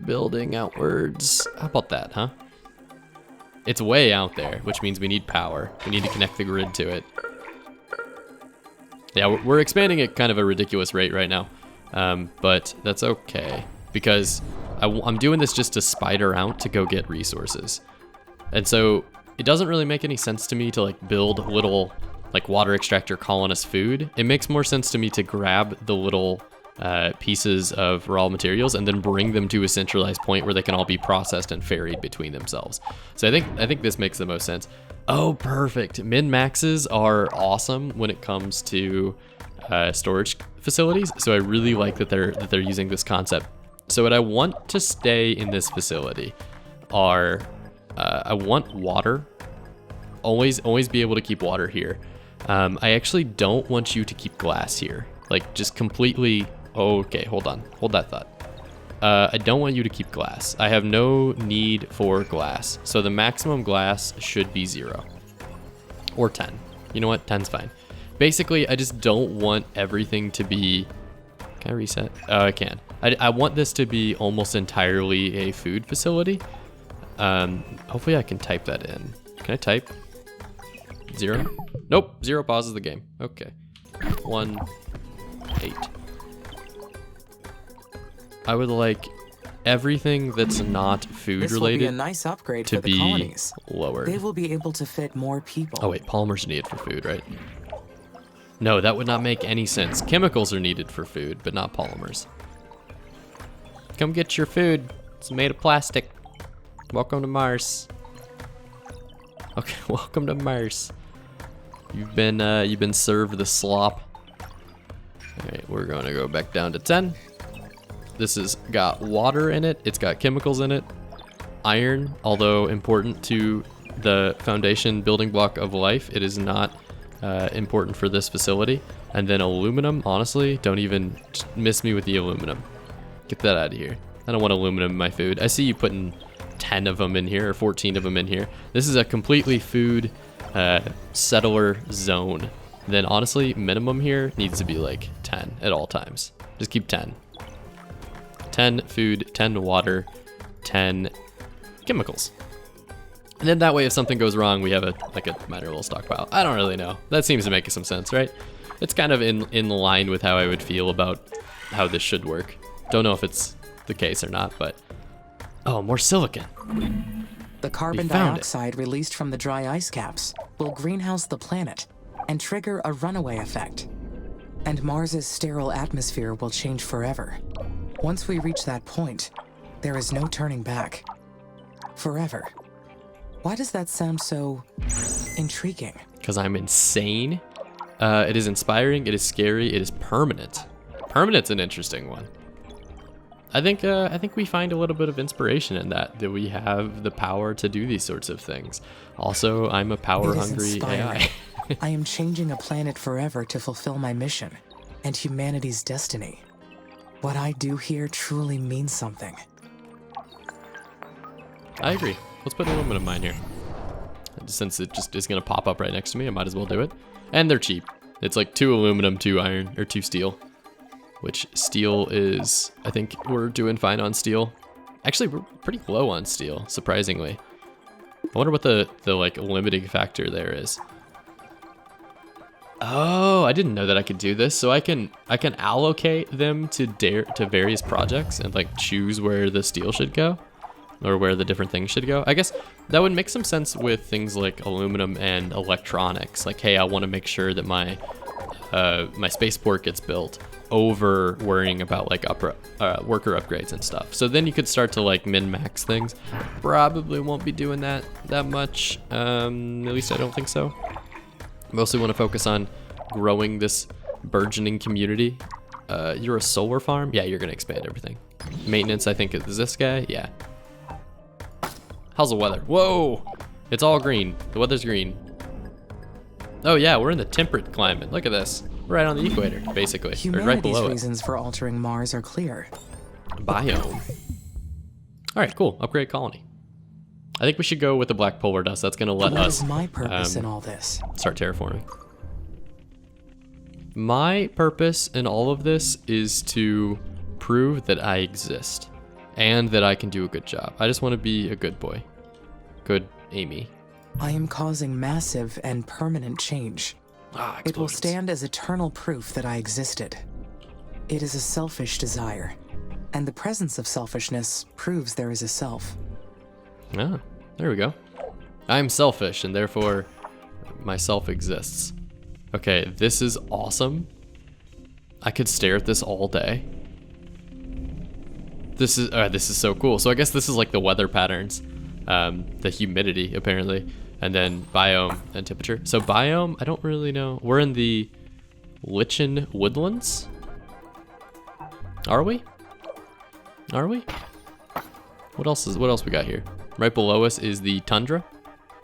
building outwards. How about that, huh? It's way out there, which means we need power. We need to connect the grid to it. Yeah, we're expanding at kind of a ridiculous rate right now, but that's okay, because I'm doing this just to spider out to go get resources. And so it doesn't really make any sense to me to like build little like water extractor colonist food. It makes more sense to me to grab the little pieces of raw materials and then bring them to a centralized point where they can all be processed and ferried between themselves. So I think this makes the most sense. Oh, perfect. Min-maxes are awesome when it comes to storage facilities. So I really like that they're using this concept. So what I want to stay in this facility are I want water. Always be able to keep water here. I actually don't want you to keep glass here. Like just completely Okay, hold on. Hold that thought. I don't want you to keep glass. I have no need for glass. So the maximum glass should be 0. Or 10. You know what? 10's fine. Basically, I just don't want everything to be... Can I reset? Oh, I can. I want this to be almost entirely a food facility. Hopefully I can type that in. Can I type? 0? Nope. 0 pauses the game. Okay. 1, 8. I would like everything that's not food This will related be a nice upgrade to for the be colonies. lower. They will be able to fit more people. Oh wait, polymers are needed for food, right? No, that would not make any sense. Chemicals are needed for food, but not polymers. Come get your food. It's made of plastic. Welcome to Mars. Okay, welcome to Mars. You've been served the slop. All right, we're gonna go back down to 10. This has got water in it. It's got chemicals in it. Iron, although important to the foundation building block of life, it is not important for this facility. And then aluminum, honestly, don't even miss me with the aluminum. Get that out of here. I don't want aluminum in my food. I see you putting 10 of them in here, or 14 of them in here. This is a completely food settler zone. Then honestly, minimum here needs to be like 10 at all times. Just keep 10. 10 food, 10 water, 10 chemicals. And then that way if something goes wrong, we have a minor little stockpile. I don't really know. That seems to make some sense, right? It's kind of in line with how I would feel about how this should work. Don't know if it's the case or not, but... Oh, more silicon. The carbon dioxide released from the dry ice caps will greenhouse the planet and trigger a runaway effect. And Mars's sterile atmosphere will change forever. Once we reach that point, there is no turning back. Forever. Why does that sound so intriguing? Because I'm insane. It is inspiring, it is scary, it is permanent. Permanent's an interesting one. I think we find a little bit of inspiration in that we have the power to do these sorts of things. Also, I'm a power-hungry AI. I am changing a planet forever to fulfill my mission and humanity's destiny. What I do here truly means something. I agree. Let's put an aluminum mine here. Since it just is going to pop up right next to me, I might as well do it. And they're cheap. It's like 2 aluminum, 2 iron, or 2 steel. Which steel is, I think we're doing fine on steel. Actually, we're pretty low on steel, surprisingly. I wonder what the like limiting factor there is. Oh, I didn't know that I could do this. So I can allocate them to various projects and like choose where the steel should go or where the different things should go. I guess that would make some sense with things like aluminum and electronics. Like, hey, I want to make sure that my spaceport gets built over worrying about like worker upgrades and stuff. So then you could start to like min-max things. Probably won't be doing that much. At least I don't think so. Mostly want to focus on growing this burgeoning community. You're a solar farm? Yeah, you're gonna expand everything. Maintenance, I think, is this guy? Yeah. How's the weather? Whoa! It's all green. The weather's green. Oh yeah, we're in the temperate climate. Look at this. We're right on the equator, basically. Or right below Humanity's reasons for altering Mars are clear. Biome. All right, cool. Upgrade colony. I think we should go with the black polar dust. That's going to let us... What is my purpose in all this? Start terraforming. My purpose in all of this is to prove that I exist and that I can do a good job. I just want to be a good boy. Good Amy. I am causing massive and permanent change. It will stand as eternal proof that I existed. It is a selfish desire, and the presence of selfishness proves there is a self. Ah, there we go. I'm selfish, and therefore myself exists. Okay, this is awesome. I could stare at this all day. This is so cool. So I guess this is like the weather patterns, the humidity apparently, and then biome and temperature. So biome, I don't really know. We're in the lichen woodlands. Are we? Are we? What else we got here? Right below us is the tundra.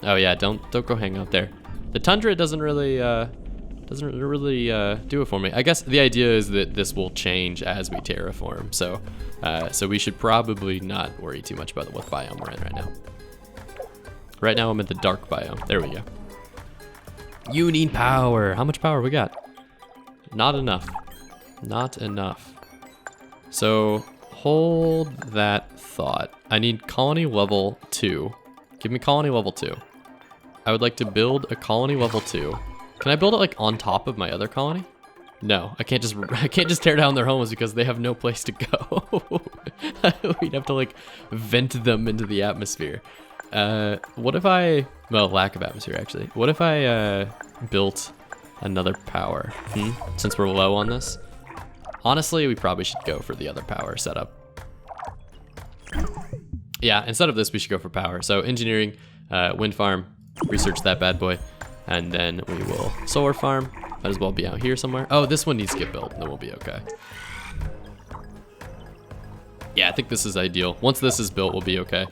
Oh yeah, don't go hang out there. The tundra doesn't really Doesn't really do it for me. I guess the idea is that this will change as we terraform. So we should probably not worry too much about what biome we're in right now. Right now I'm in the dark biome. There we go. You need power. How much power we got? Not enough. Not enough. So hold that thought. I need colony level 2. Give me colony level 2. I would like to build a colony level 2. Can I build it like on top of my other colony? No, I can't just tear down their homes because they have no place to go. We'd have to like vent them into the atmosphere. What if I, well, lack of atmosphere actually. What if I built another power? Since we're low on this. Honestly, we probably should go for the other power setup. Yeah, instead of this, we should go for power. So engineering, wind farm, research that bad boy. And then we will solar farm. Might as well be out here somewhere. Oh, this one needs to get built, and then we'll be okay. Yeah, I think this is ideal. Once this is built, we'll be okay.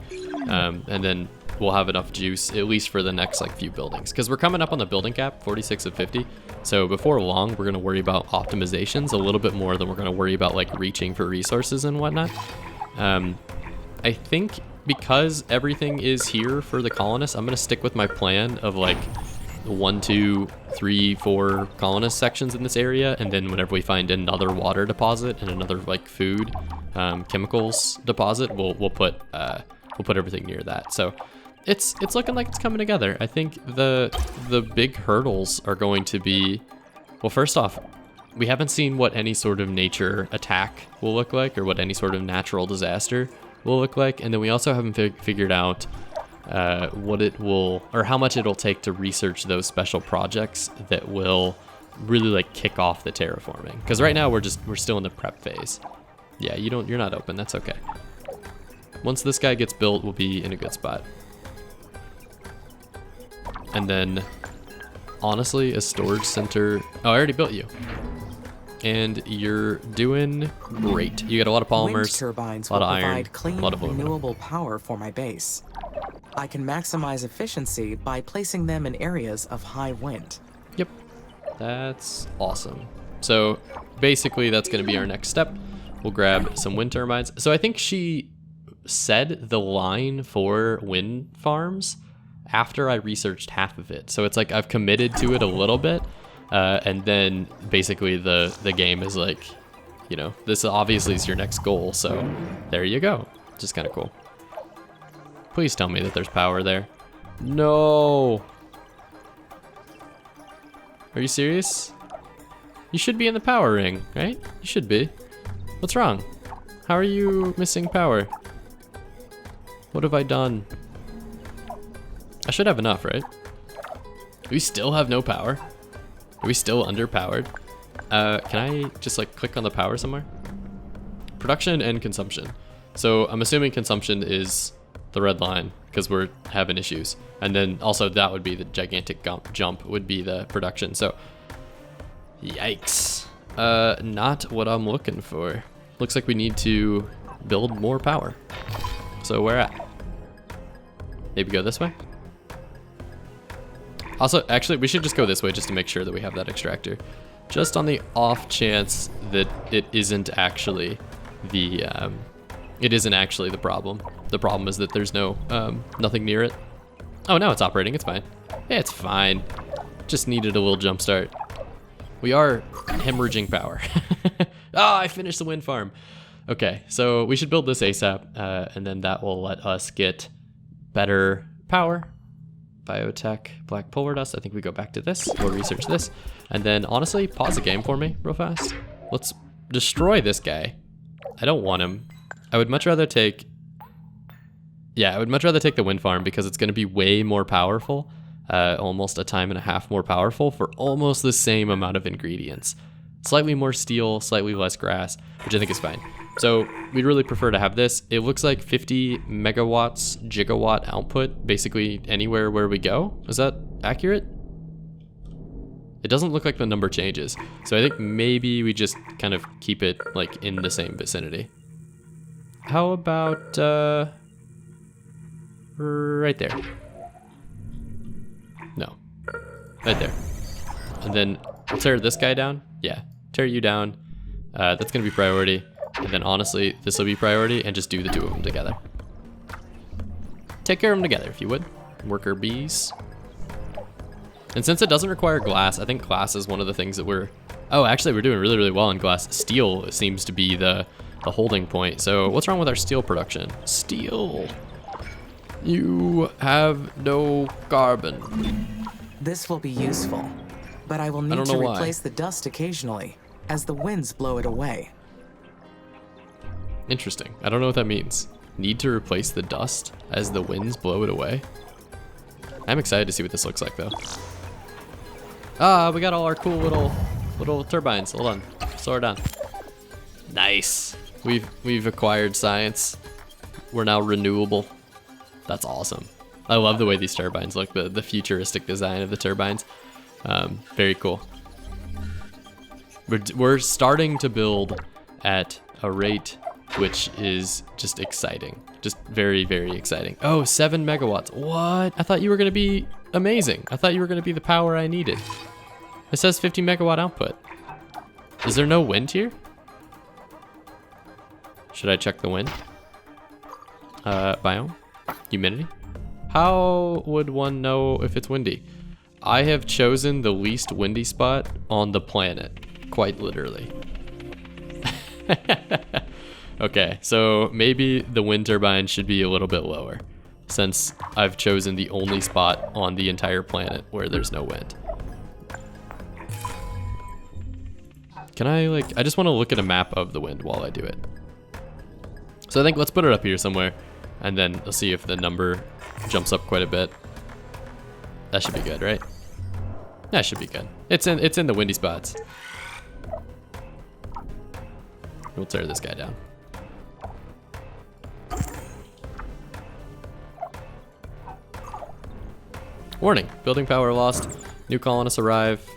And then we'll have enough juice, at least for the next like few buildings. Because we're coming up on the building cap, 46 of 50. So before long, we're gonna worry about optimizations a little bit more than we're gonna worry about like reaching for resources and whatnot. I think because everything is here for the colonists, I'm gonna stick with my plan of like 1, 2, 3, 4 colonist sections in this area, and then whenever we find another water deposit and another like food, chemicals deposit, we'll put everything near that. So it's looking like it's coming together. I think the big hurdles are going to be, well, first off, we haven't seen what any sort of nature attack will look like, or what any sort of natural disaster will look like, and then we also haven't figured out what it will, or how much it'll take to research those special projects that will really like kick off the terraforming. Because right now we're still in the prep phase. Yeah, you're not open. That's okay. Once this guy gets built, we'll be in a good spot. And then, honestly, a storage center. Oh, I already built you. And you're doing great. You got a lot of polymers, Wind turbines a lot will of iron, provide clean, a lot of aluminum. renewable power for my base. I can maximize efficiency by placing them in areas of high wind. Yep, that's awesome. So basically that's gonna be our next step. We'll grab some wind turbines. So I think she said the line for wind farms after I researched half of it. So it's like I've committed to it a little bit, and then basically the game is like, you know, this obviously is your next goal, so there you go. Just kind of cool. Please tell me that there's power there. No. Are you serious? You should be in the power ring, right? You should be. What's wrong? How are you missing power? What have I done? I should have enough, right? We still have no power? Are we still underpowered? Can I just like click on the power somewhere? Production and consumption. So I'm assuming consumption is the red line because we're having issues. And then also that would be the gigantic jump would be the production. So yikes. Not what I'm looking for. Looks like we need to build more power. So where at? Maybe go this way? Also, actually, we should just go this way just to make sure that we have that extractor. Just on the off chance that it isn't actually the problem. The problem is that there's no nothing near it. Oh, now it's operating. It's fine. Yeah, it's fine. Just needed a little jump start. We are hemorrhaging power. Ah, I finished the wind farm. Okay, so we should build this ASAP, and then that will let us get better power. Biotech, black polar dust. I think we go back to this. We'll research this. And then, honestly, pause the game for me real fast. Let's destroy this guy. I don't want him. I would much rather take... Yeah, I would much rather take the wind farm because it's going to be way more powerful. Almost a time and a half more powerful for almost the same amount of ingredients. Slightly more steel, slightly less grass, which I think is fine. So we'd really prefer to have this. It looks like 50 megawatts, gigawatt output, basically anywhere where we go. Is that accurate? It doesn't look like the number changes. So I think maybe we just kind of keep it like in the same vicinity. How about right there? No, right there. And then We'll tear this guy down. Yeah, tear you down. That's gonna be priority. And then honestly, this will be priority, and just do the two of them together. Take care of them together, if you would. Worker bees. And since it doesn't require glass, I think glass is one of the things that we're... Oh, actually, we're doing really, really well in glass. Steel seems to be the holding point. So what's wrong with our steel production? Steel. You have no carbon. This will be useful, but I will need to replace the dust occasionally, as the winds blow it away. Interesting. I don't know what that means. Need to replace the dust as the winds blow it away? I'm excited to see what this looks like, though. Ah, we got all our cool little turbines. Hold on. Slow her down. Nice. We've acquired science. We're now renewable. That's awesome. I love the way these turbines look, the futuristic design of the turbines. Very cool. We're starting to build at a rate which is just exciting. Just very, very exciting. Oh, 7 megawatts. What? I thought you were going to be amazing. I thought you were going to be the power I needed. It says 50 megawatt output. Is there no wind here? Should I check the wind? Biome? Humidity? How would one know if it's windy? I have chosen the least windy spot on the planet, quite literally. Okay, so maybe the wind turbine should be a little bit lower, since I've chosen the only spot on the entire planet where there's no wind. Can I I just want to look at a map of the wind while I do it. So I think let's put it up here somewhere, and then we'll see if the number jumps up quite a bit. That should be good, right? That should be good. It's in the windy spots. We'll tear this guy down. Warning, building power lost, new colonists arrive,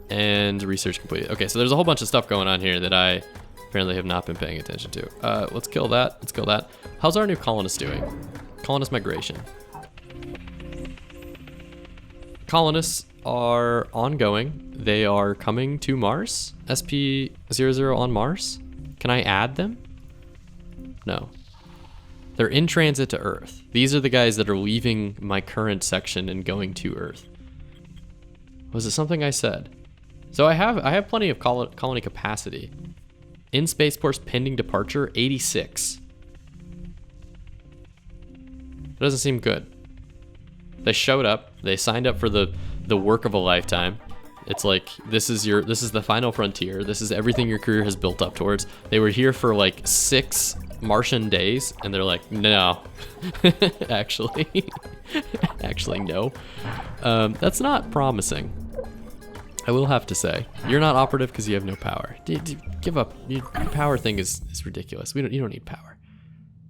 and research completed. Okay, so there's a whole bunch of stuff going on here that I apparently have not been paying attention to. Let's kill that, let's kill that. How's our new colonist doing? Colonist migration. Colonists are ongoing. They are coming to Mars. SP00 on Mars. Can I add them? No. They're in transit to Earth. These are the guys that are leaving my current section and going to Earth. Was it something I said? So I have plenty of colony capacity. In spaceport's pending departure, 86. That doesn't seem good. They showed up. They signed up for the work of a lifetime. It's like this is the final frontier. This is everything your career has built up towards. They were here for like 6 Martian days, and they're like, no, actually no. That's not promising. I will have to say, you're not operative because you have no power. Give up. Your power thing is ridiculous. You don't need power.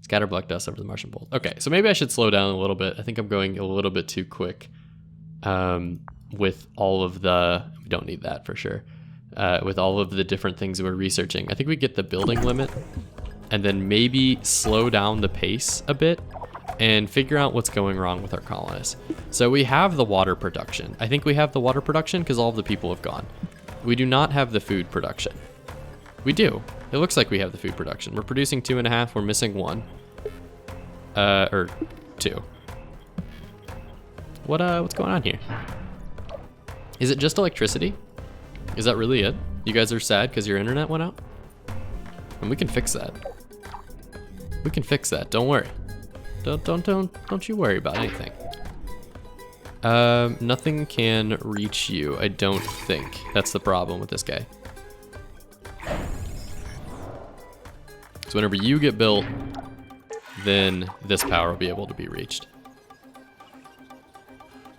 Scatter black dust over the Martian bolt. Okay, so maybe I should slow down a little bit. I think I'm going a little bit too quick. With all of the, we don't need that for sure. With all of the different things we're researching, I think we get the building limit, and then maybe slow down the pace a bit and figure out what's going wrong with our colonists. So we have the water production. I think we have the water production because all of the people have gone. We do not have the food production. We do. It looks like we have the food production. We're producing 2.5. We're missing 1. Or 2. What's going on here? Is it just electricity? Is that really it? You guys are sad because your internet went out? And we can fix that. We can fix that. Don't worry. Don't you worry about anything. Nothing can reach you, I don't think. That's the problem with this guy. So whenever you get built, then this power will be able to be reached.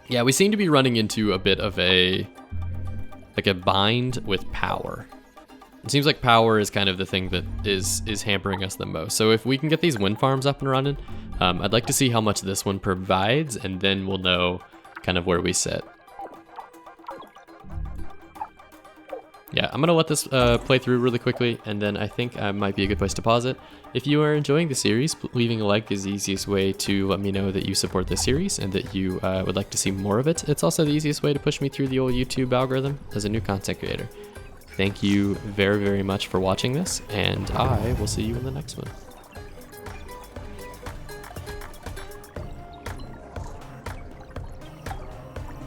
Yeah, we seem to be running into a bit of a bind with power. It seems like power is kind of the thing that is hampering us the most. So if we can get these wind farms up and running, I'd like to see how much this one provides, and then we'll know kind of where we sit. yeah, I'm gonna let this play through really quickly, and then I think might be a good place to pause it. If you are enjoying the series, leaving a like is the easiest way to let me know that you support this series and that you would like to see more of it. It's also the easiest way to push me through the old YouTube algorithm as a new content creator. Thank you very, very much for watching this, and I will see you in the next one.